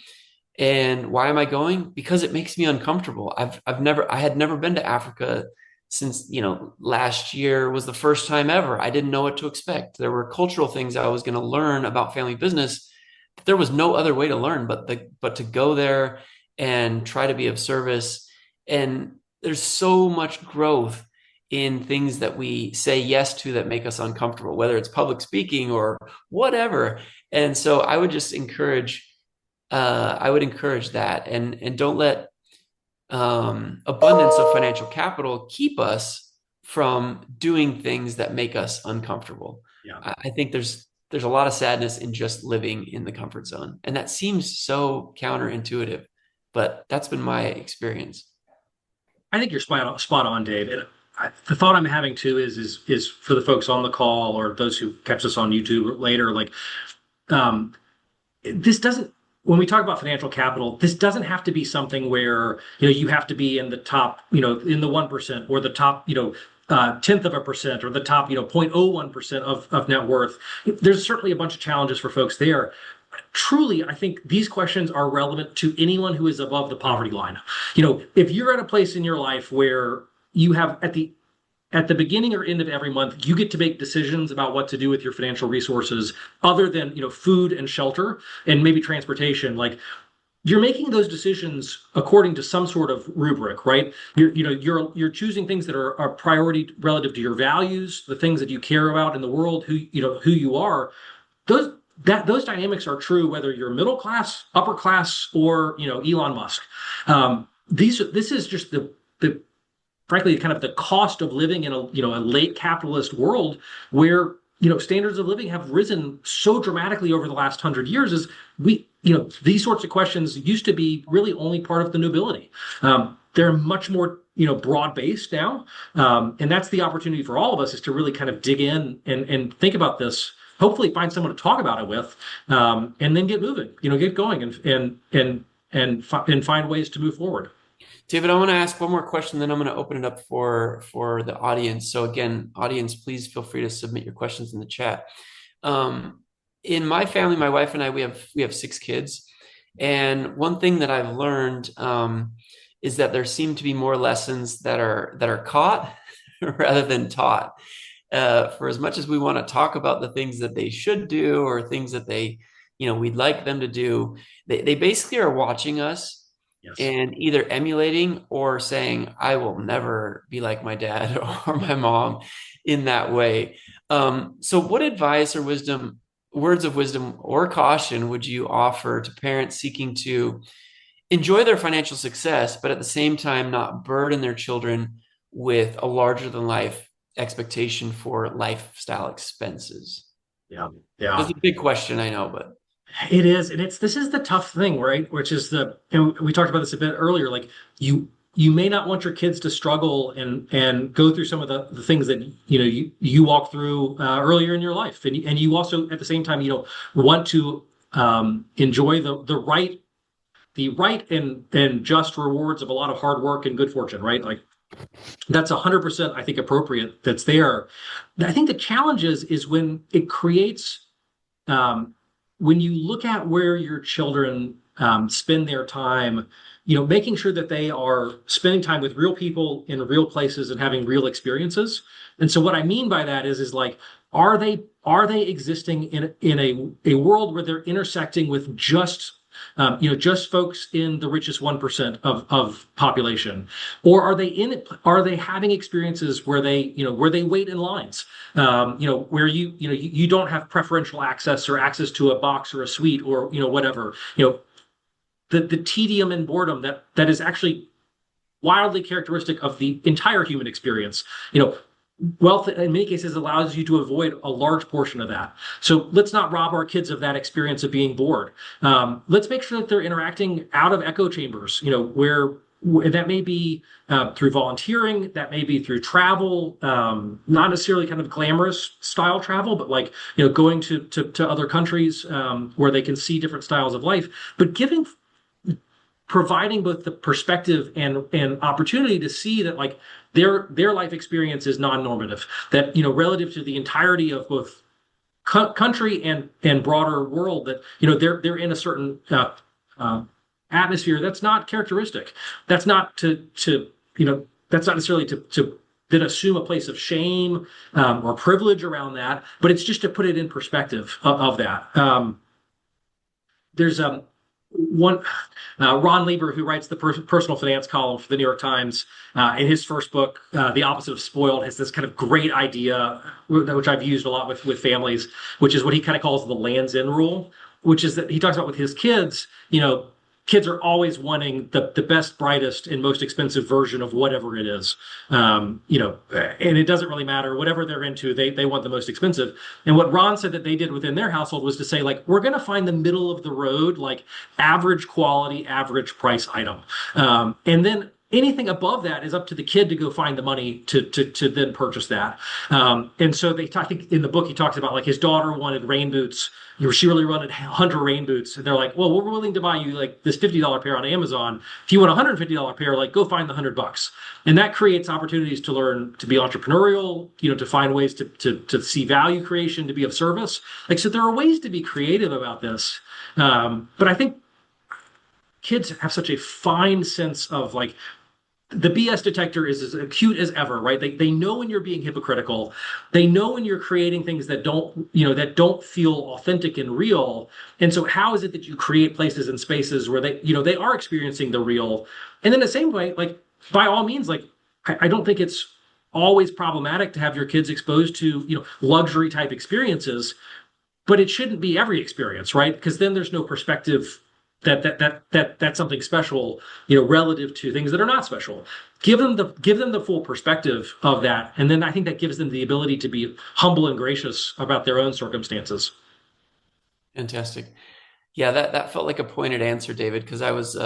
And why am I going? Because it makes me uncomfortable. I had never been to Africa since, last year was the first time ever. I didn't know what to expect. There were cultural things I was going to learn about family business, but there was no other way to learn but to go there and try to be of service. And there's so much growth in things that we say yes to that make us uncomfortable, whether it's public speaking or whatever. And so I would just encourage that, and don't let abundance of financial capital keep us from doing things that make us uncomfortable. Yeah. I think there's a lot of sadness in just living in the comfort zone, and that seems so counterintuitive, but that's been my experience. I think you're spot on, Dave. And the thought I'm having too is for the folks on the call or those who catch us on YouTube later, like this doesn't, when we talk about financial capital, this doesn't have to be something where you have to be in the top, in the 1% or the top, tenth of a percent or the top 0.01% of net worth. There's certainly a bunch of challenges for folks there. Truly, I think these questions are relevant to anyone who is above the poverty line. If you're at a place in your life where you have at the beginning or end of every month, you get to make decisions about what to do with your financial resources other than, food and shelter and maybe transportation. Like you're making those decisions according to some sort of rubric, right? You're choosing things that are a priority relative to your values, the things that you care about in the world, who you are. Those dynamics are true whether you're middle class, upper class, or Elon Musk. This is just the frankly kind of the cost of living in a late capitalist world where standards of living have risen so dramatically over the last 100 years. Is these sorts of questions used to be really only part of the nobility. They're much more broad based now, and that's the opportunity for all of us, is to really kind of dig in and think about this. Hopefully, find someone to talk about it with, and then get moving. Get going and find ways to move forward. David, I want to ask one more question, then I'm going to open it up for the audience. So again, audience, please feel free to submit your questions in the chat. In my family, my wife and I, we have 6 kids, and one thing that I've learned is that there seem to be more lessons that are caught rather than taught. For as much as we want to talk about the things that they should do or things that we'd like them to do, they basically are watching us. Yes. And either emulating or saying, I will never be like my dad or my mom in that way. So what advice or words of wisdom or caution would you offer to parents seeking to enjoy their financial success, but at the same time, not burden their children with a larger than life expectation for lifestyle expenses? Yeah. That's Yeah. a big question, I know, but It is, and this is the tough thing, right? Which is and we talked about this a bit earlier. Like you may not want your kids to struggle and go through some of the things that you walked through earlier in your life, and you also at the same time want to enjoy the right and just rewards of a lot of hard work and good fortune, right? Like that's 100% I think appropriate. That's there. I think the challenge is when it creates um, when you look at where your children spend their time, making sure that they are spending time with real people in real places and having real experiences. And so what I mean by that is like, are they existing in a world where they're intersecting with just folks in the richest 1% of population, or are they having experiences where they wait in lines, where you don't have preferential access or access to a box or a suite or whatever, the tedium and boredom that is actually wildly characteristic of the entire human experience. Wealth in many cases allows you to avoid a large portion of that. So let's not rob our kids of that experience of being bored. Let's make sure that they're interacting out of echo chambers, where that may be through volunteering, that may be through travel, not necessarily kind of glamorous style travel, but like going to other countries where they can see different styles of life, but providing both the perspective and opportunity to see that like their life experience is non-normative, that relative to the entirety of both country and broader world, that they're in a certain atmosphere that's not characteristic. That's not that's not necessarily to then assume a place of shame or privilege around that, but it's just to put it in perspective of that. There's one Ron Lieber, who writes the personal finance column for the New York Times, in his first book, The Opposite of Spoiled, has this kind of great idea, which I've used a lot with families, which is what he kind of calls the Lands End rule, which is that he talks about with his kids. Kids are always wanting the best, brightest, and most expensive version of whatever it is. And it doesn't really matter. Whatever they're into, they want the most expensive. And what Ron said that they did within their household was to say, like, we're going to find the middle of the road, like average quality, average price item. And then anything above that is up to the kid to go find the money to then purchase that. And so I think in the book he talks about like his daughter wanted rain boots. She really wanted hunter rain boots, and they're like, well, we're willing to buy you like this $50 pair on Amazon. If you want a $150 pair, like go find the $100. And that creates opportunities to learn to be entrepreneurial, to find ways to see value creation, to be of service. Like, so there are ways to be creative about this. But I think kids have such a fine sense of like the BS detector is as acute as ever, right? They know when you're being hypocritical. They know when you're creating things that don't feel authentic and real. And so how is it that you create places and spaces where they are experiencing the real? And then the same way, like by all means, like I don't think it's always problematic to have your kids exposed to, luxury type experiences, but it shouldn't be every experience, right? Because then there's no perspective that's something special, relative to things that are not special. Give them the full perspective of that, and then I think that gives them the ability to be humble and gracious about their own circumstances. fantastic. Yeah, that felt like a pointed answer, David, because I was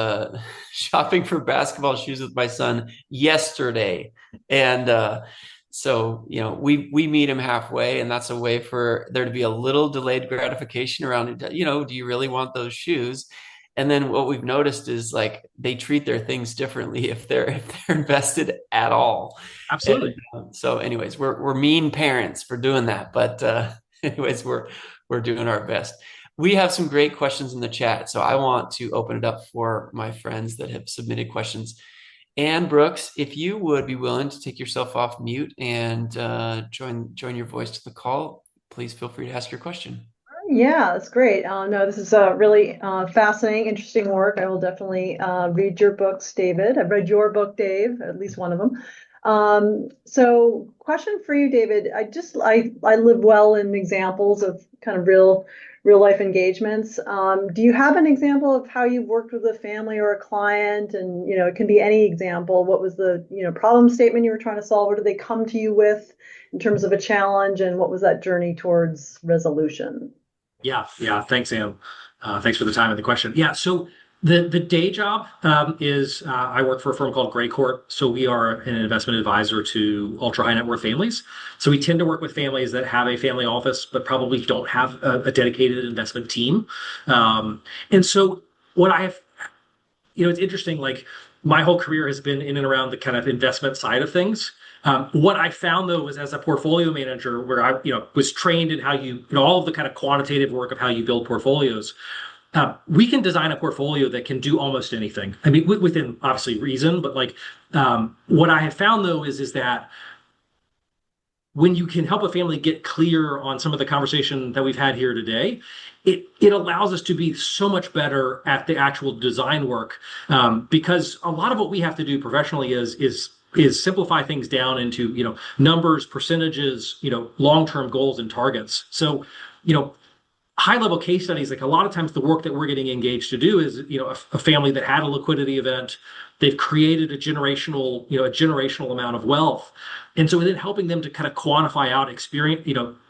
shopping for basketball shoes with my son yesterday, and so we meet him halfway, and that's a way for there to be a little delayed gratification around it. Do you really want those shoes? And then what we've noticed is like they treat their things differently if they're invested at all. And Absolutely. so, anyways, we're mean parents for doing that, but anyways, we're doing our best. We have some great questions in the chat, so I want to open it up for my friends that have submitted questions. Ann Brooks, if you would be willing to take yourself off mute and join your voice to the call, please feel free to ask your question. Yeah, that's great. No, this is really fascinating, interesting work. I will definitely read your books, David. I've read your book, Dave, at least one of them. So question for you, David. I live well in examples of kind of real life engagements. Do you have an example of how you've worked with a family or a client? And, it can be any example. What was the, problem statement you were trying to solve? What did they come to you with in terms of a challenge? And what was that journey towards resolution? Yeah. Thanks, Anne. Thanks for the time and the question. Yeah. So the day job is I work for a firm called Greycourt. So we are an investment advisor to ultra high net worth families. So we tend to work with families that have a family office, but probably don't have a dedicated investment team. And so what I have, it's interesting, like my whole career has been in and around the kind of investment side of things. What I found though was as a portfolio manager, where I, was trained in how all of the kind of quantitative work of how you build portfolios. We can design a portfolio that can do almost anything. I mean, within obviously reason, but like what I have found though is that when you can help a family get clear on some of the conversation that we've had here today, it allows us to be so much better at the actual design work, because a lot of what we have to do professionally is simplify things down into numbers, percentages, long-term goals and targets. So high level case studies, like a lot of times the work that we're getting engaged to do is a family that had a liquidity event. They've created a generational amount of wealth, and so then helping them to kind of quantify out experience,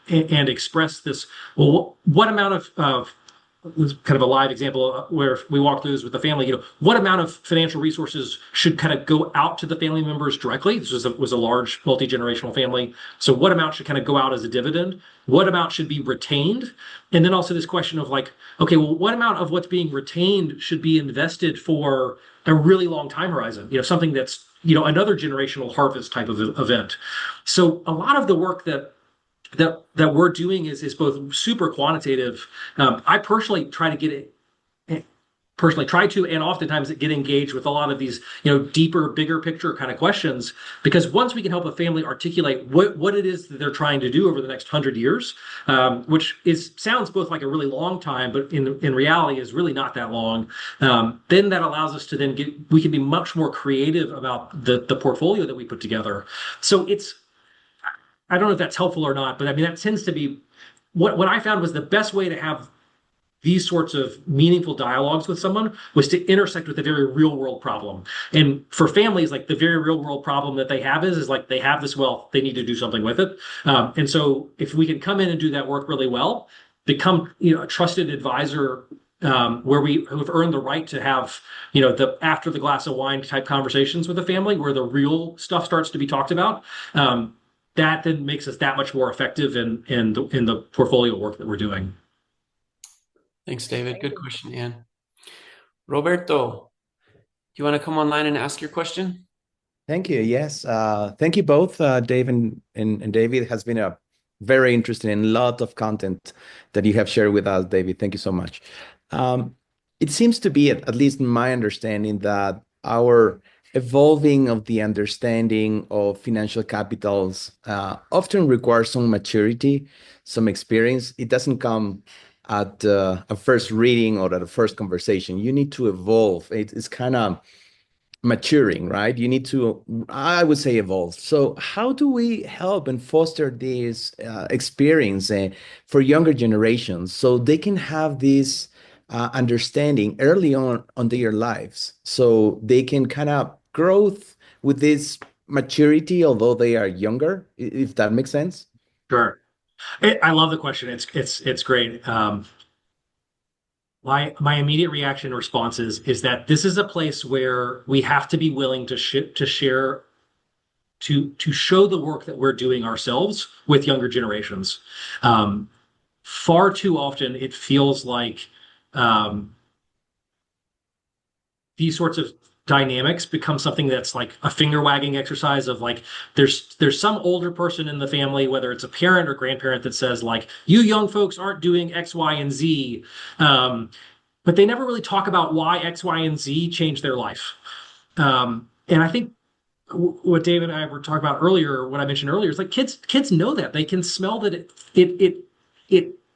and express this. Well, what amount of kind of a live example where we walk through this with the family, what amount of financial resources should kind of go out to the family members directly? This was a large multi-generational family. So what amount should kind of go out as a dividend? What amount should be retained? And then also this question of like, okay, well, what amount of what's being retained should be invested for a really long time horizon? Something that's, another generational harvest type of event. So a lot of the work that we're doing is both super quantitative. I personally try to and oftentimes get engaged with a lot of these deeper, bigger picture kind of questions, because once we can help a family articulate what it is that they're trying to do over the next 100 years, which sounds both like a really long time, but in reality is really not that long, then that allows us to we can be much more creative about the portfolio that we put together. So I don't know if that's helpful or not, but I mean, that tends to be what I found was the best way to have these sorts of meaningful dialogues with someone was to intersect with a very real world problem. And for families, like the very real world problem that they have is like they have this wealth, they need to do something with it. And so if we can come in and do that work really well, become a trusted advisor, where we have earned the right to have the after the glass of wine type conversations with a family where the real stuff starts to be talked about. That then makes us that much more effective in the portfolio work that we're doing. Thanks, David. Good question, Anne. Roberto, do you want to come online and ask your question? Thank you. Yes. Thank you both, Dave and David. It has been a very interesting and lot of content that you have shared with us, David. Thank you so much. It seems to be, at least in my understanding, that our evolving of the understanding of financial capitals often requires some maturity, some experience. It doesn't come at a first reading or at a first conversation. You need to evolve. It's kind of maturing, right? You need to, I would say, evolve. So how do we help and foster this experience for younger generations so they can have this understanding early on their lives, so they can kind of growth with this maturity, although they are younger, if that makes sense? Sure. I love the question. It's great. My immediate reaction and response is that this is a place where we have to be willing to share, to show the work that we're doing ourselves with younger generations. Far too often, it feels like these sorts of dynamics become something that's like a finger wagging exercise of like there's some older person in the family, whether it's a parent or grandparent, that says like, you young folks aren't doing X, Y, and Z, but they never really talk about why X, Y, and Z changed their life. And I think what David and I were talking about earlier, what I mentioned earlier, is like kids know that. They can smell that it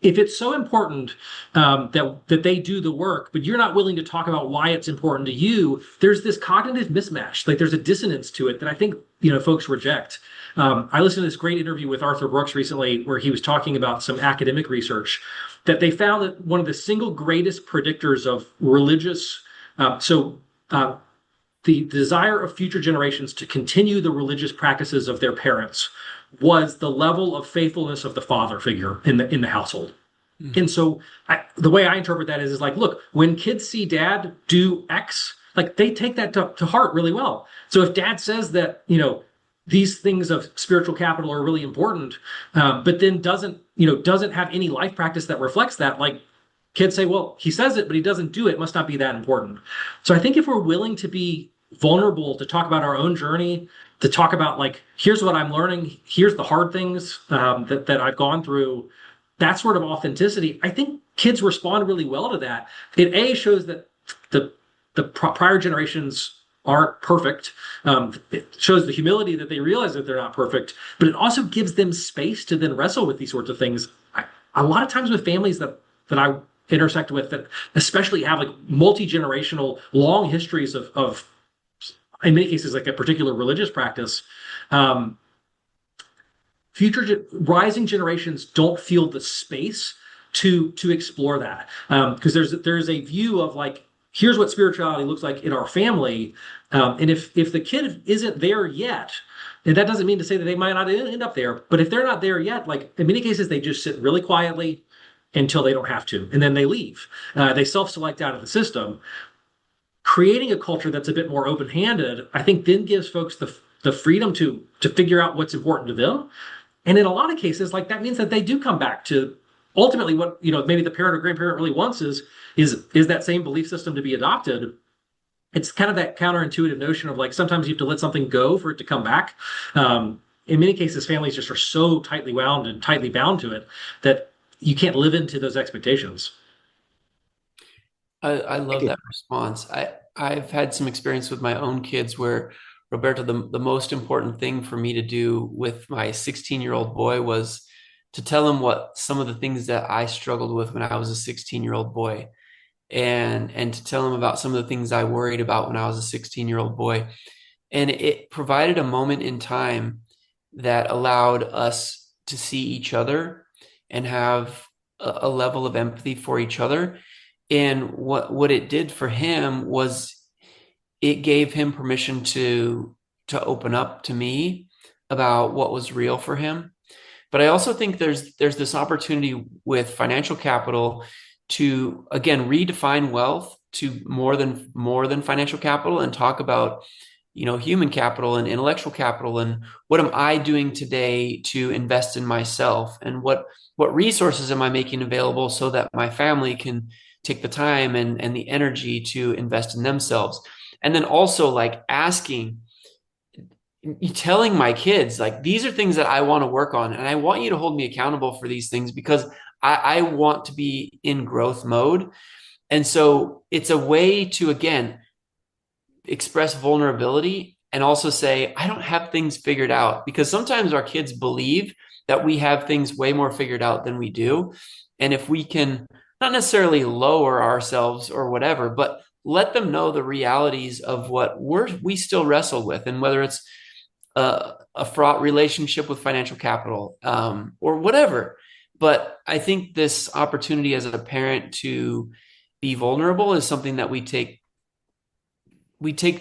if it's so important that they do the work, but you're not willing to talk about why it's important to you, there's this cognitive mismatch. Like there's a dissonance to it that I think folks reject. I listened to this great interview with Arthur Brooks recently where he was talking about some academic research that they found that one of the single greatest predictors of religious, the desire of future generations to continue the religious practices of their parents was the level of faithfulness of the father figure in the household. Mm-hmm. And so the way I interpret that is like, look, when kids see dad do X, like they take that to heart really well. So if dad says that, these things of spiritual capital are really important, but then doesn't have any life practice that reflects that, like kids say, well, he says it, but he doesn't do it, must not be that important. So I think if we're willing to be vulnerable, to talk about our own journey, to talk about like, here's what I'm learning, here's the hard things that I've gone through, that sort of authenticity, I think kids respond really well to that. It shows that the prior generations aren't perfect. It shows the humility that they realize that they're not perfect, but it also gives them space to then wrestle with these sorts of things. A lot of times with families that I intersect with that especially have like multi-generational long histories of in many cases like a particular religious practice, rising generations don't feel the space to explore that, because there's a view of like, here's what spirituality looks like in our family, and if the kid isn't there yet, and that doesn't mean to say that they might not end up there, but if they're not there yet, like in many cases they just sit really quietly until they don't have to, and then they leave. They self-select out of the system. Creating a culture that's a bit more open-handed, I think, then gives folks the freedom to figure out what's important to them. And in a lot of cases, like that means that they do come back to ultimately what maybe the parent or grandparent really wants is that same belief system to be adopted. It's kind of that counterintuitive notion of like sometimes you have to let something go for it to come back. In many cases, families just are so tightly wound and tightly bound to it that you can't live into those expectations. I love that response. I've had some experience with my own kids where, Roberto, the most important thing for me to do with my 16-year-old boy was to tell him what some of the things that I struggled with when I was a 16-year-old boy, and to tell him about some of the things I worried about when I was a 16-year-old boy. And it provided a moment in time that allowed us to see each other and have a level of empathy for each other. And what it did for him was it gave him permission to open up to me about what was real for him. But I also think there's this opportunity with financial capital to, again, redefine wealth to more than financial capital, and talk about human capital and intellectual capital, and what am I doing today to invest in myself, and what resources am I making available so that my family can take the time and the energy to invest in themselves. And then also like telling my kids, like, these are things that I want to work on, and I want you to hold me accountable for these things because I want to be in growth mode. And so it's a way to, again, express vulnerability and also say, I don't have things figured out, because sometimes our kids believe that we have things way more figured out than we do. And if we can not necessarily lower ourselves or whatever, but let them know the realities of what we still wrestle with, and whether it's a fraught relationship with financial capital, or whatever. But I think this opportunity as a parent to be vulnerable is something that we take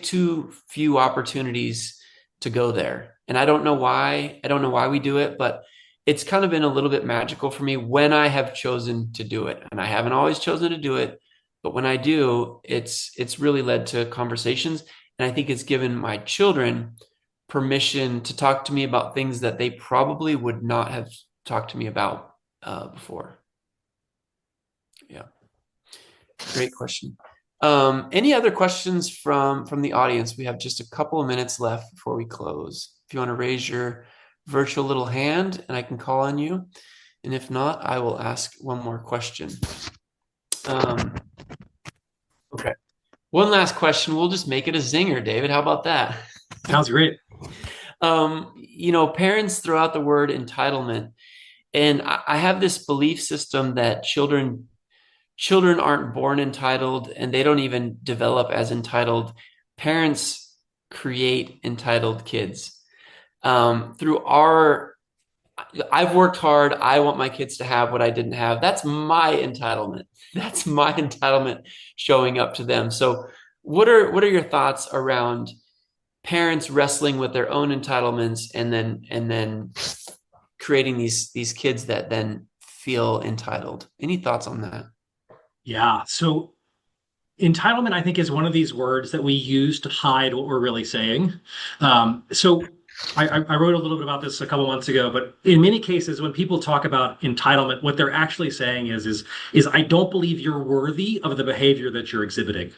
too few opportunities to go there. And I don't know why we do it, but it's kind of been a little bit magical for me when I have chosen to do it. And I haven't always chosen to do it, but when I do, it's really led to conversations. And I think it's given my children permission to talk to me about things that they probably would not have talked to me about before. Yeah. Great question. Any other questions from the audience? We have just a couple of minutes left before we close. If you want to raise your virtual little hand and I can call on you. And if not, I will ask one more question. Okay. One last question. We'll just make it a zinger, David. How about that? Sounds great. Parents throw out the word entitlement. And I have this belief system that children aren't born entitled, and they don't even develop as entitled. Parents create entitled kids. I've worked hard. I want my kids to have what I didn't have. That's my entitlement. That's my entitlement showing up to them. So what are your thoughts around parents wrestling with their own entitlements and then creating these kids that then feel entitled? Any thoughts on that? Yeah. So entitlement, I think, is one of these words that we use to hide what we're really saying. So I wrote a little bit about this a couple months ago, but in many cases, when people talk about entitlement, what they're actually saying is I don't believe you're worthy of the behavior that you're exhibiting.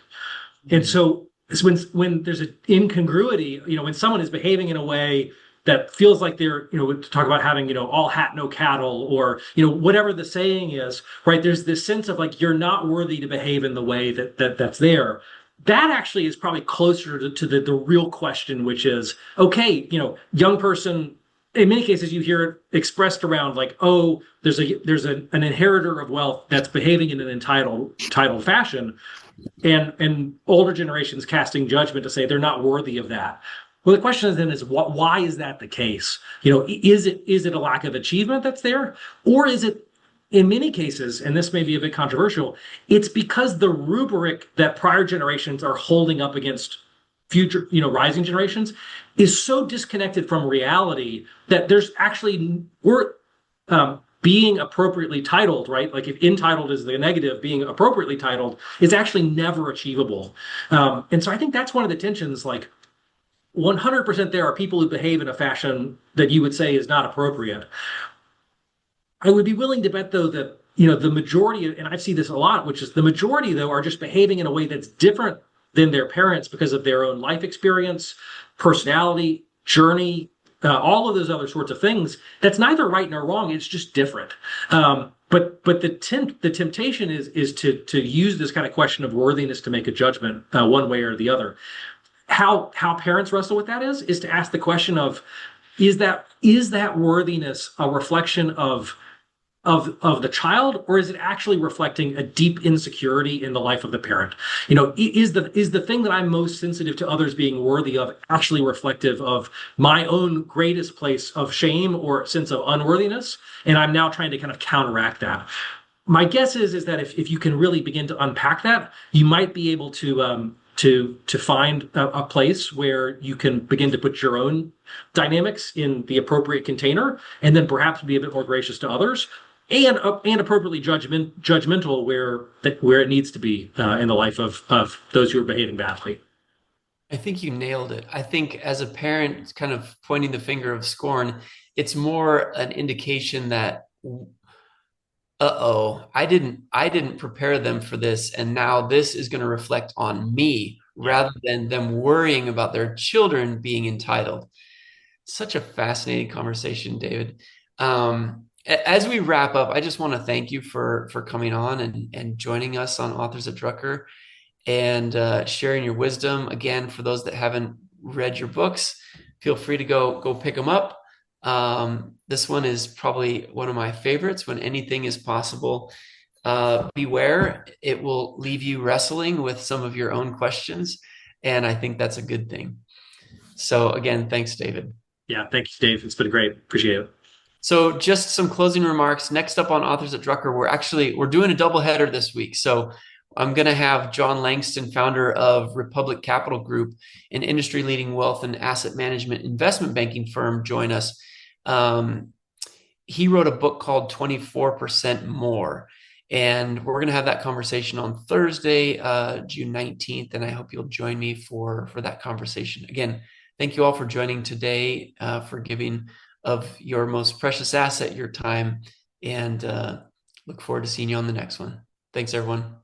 And so when there's an incongruity, when someone is behaving in a way that feels like they're, to talk about having, all hat, no cattle, or, whatever the saying is, right? There's this sense of like, you're not worthy to behave in the way that's there. That actually is probably closer to the real question, which is, okay, young person, in many cases you hear it expressed around like, oh, there's an inheritor of wealth that's behaving in an entitled fashion, and older generations casting judgment to say they're not worthy of that. Well, the question then is, why is that the case? Is it a lack of achievement that's there, or is it, in many cases, and this may be a bit controversial, it's because the rubric that prior generations are holding up against future, rising generations is so disconnected from reality that there's actually being appropriately titled, right? Like if entitled is the negative, being appropriately titled is actually never achievable. And so I think that's one of the tensions, like 100% there are people who behave in a fashion that you would say is not appropriate. I would be willing to bet, though, that the majority, and I see this a lot, which is the majority, though, are just behaving in a way that's different than their parents because of their own life experience, personality, journey, all of those other sorts of things. That's neither right nor wrong. It's just different. But the temptation is to use this kind of question of worthiness to make a judgment one way or the other. How parents wrestle with that is to ask the question of, is that worthiness a reflection of the child, or is it actually reflecting a deep insecurity in the life of the parent? Is the thing that I'm most sensitive to others being worthy of actually reflective of my own greatest place of shame or sense of unworthiness? And I'm now trying to kind of counteract that. My guess is that if you can really begin to unpack that, you might be able to find a place where you can begin to put your own dynamics in the appropriate container, and then perhaps be a bit more gracious to others, and appropriately judgmental where it needs to be in the life of those who are behaving badly. I think you nailed it. I think as a parent, kind of pointing the finger of scorn, it's more an indication that, I didn't prepare them for this, and now this is going to reflect on me, rather than them worrying about their children being entitled. Such a fascinating conversation, David. As we wrap up, I just want to thank you for coming on and joining us on Authors at Drucker, and sharing your wisdom. Again, for those that haven't read your books, feel free to go pick them up. This one is probably one of my favorites, When Anything is Possible. Beware, it will leave you wrestling with some of your own questions, and I think that's a good thing. So again, thanks, David. Yeah, thank you, Dave. It's been great. Appreciate it. So just some closing remarks. Next up on Authors at Drucker, we're doing a double header this week. So I'm going to have John Langston, founder of Republic Capital Group, an industry-leading wealth and asset management investment banking firm, join us. He wrote a book called 24% More, and we're going to have that conversation on Thursday, June 19th, and I hope you'll join me for that conversation. Again, thank you all for joining today, for giving of your most precious asset, your time, and look forward to seeing you on the next one. Thanks, everyone.